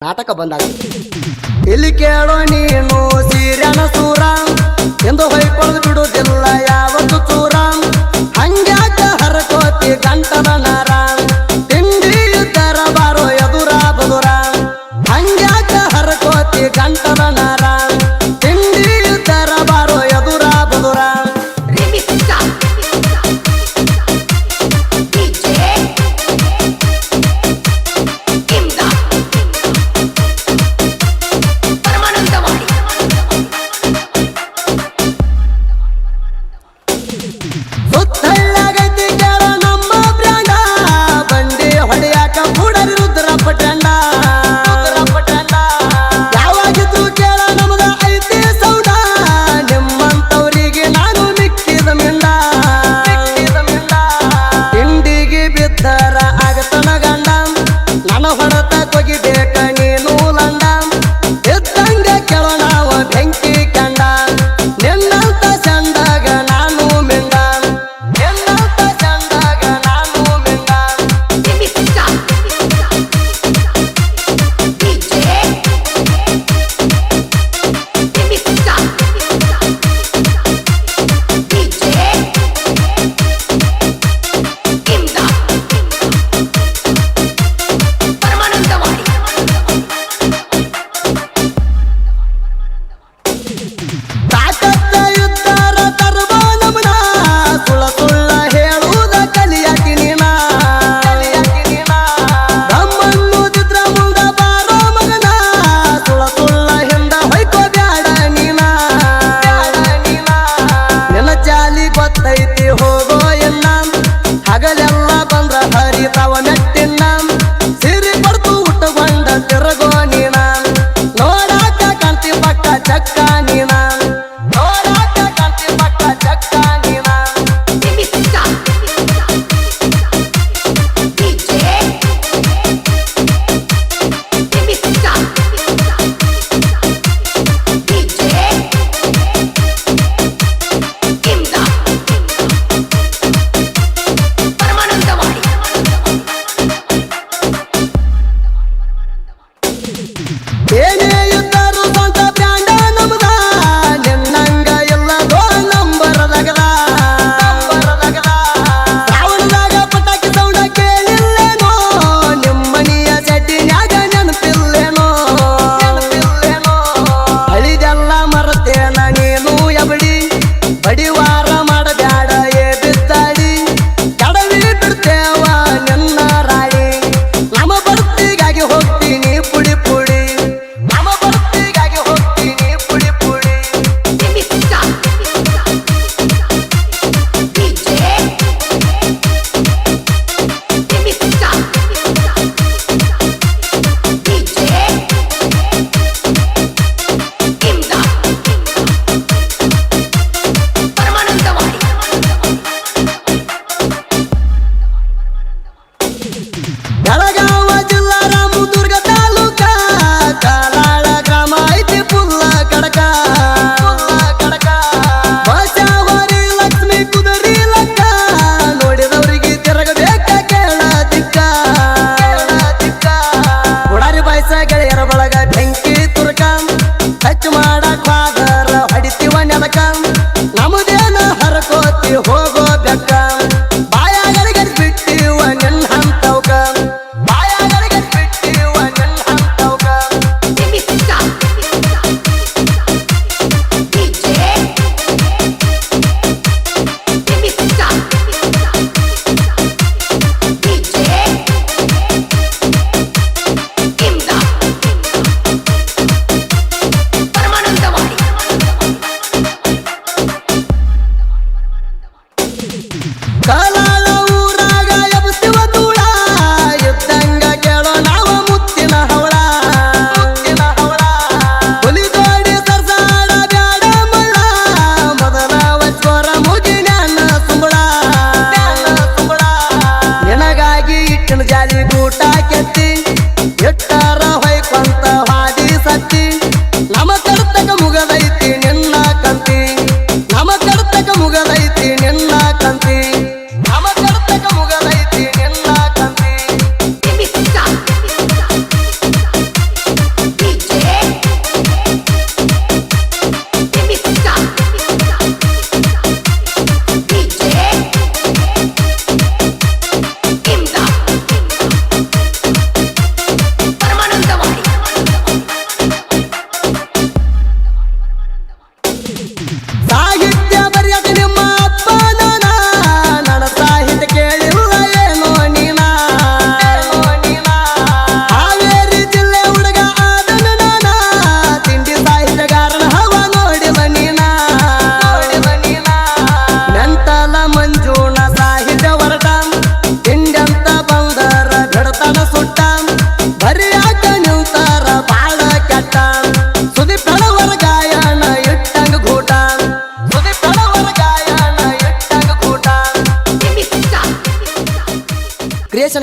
ನಾಟಕ ಬಂದಾಗ ಇಲ್ಲಿ ಕೇಳೋ ನೀನು ಸೀರ್ಯನ ಸೂರ ಎಂದು ಹೊಯ್ಕೊಳ್ಳು ಬಿಡುವುದಿಲ್ಲ ಯಾವತ್ತು ಚೂರ ಹಂಗ್ಯಾಕ ಹರಕೋತಿ ಗಂಟನ ನಾರ ತಿಂಡಿಯುತ್ತರ ಬಾರೋ ಎದುರ ಬದುರ ಹಂಗ್ಯಾಕ ಹರಕೋತಿ ಗಂಟನ ನಾರ ತಿಂಡಿಯುತ್ತರ ಬಾರೋ ಎದುರ ಬದುರ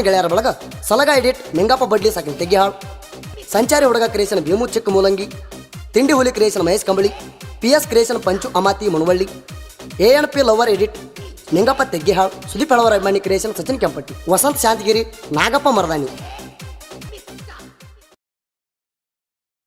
ಗೆಳೆಯರ ಬಳಗ ಸಲಗ ಎಡಿಟ್ ನಿಂಗಪ್ಪ ಬಡ್ಲಿ ಸಾಕಿನ ತೆಗ್ಗಿಹಾಳ್, ಸಂಚಾರಿ ಹುಡುಗ ಕ್ರಿಯೇಷನ್ ಭೀಮು ಚಿಕ್ಕ ಮೂಲಂಗಿ, ತಿಂಡಿ ಹುಲಿ creation Mahesh Kambali, PS creation Panchu Amati Munavalli, ANP lover edit Ningappa Teggihal, Sudeep Halavara ಅಭಿಮಾನಿ ಕ್ರಿಯೇಷನ್ ಸಚಿನ್ ಕೆಂಪಟ್ಟಿ, ವಸಂತ್ ಶಾಂತಗಿರಿ, ನಾಗಪ್ಪ ಮರದಾನಿ.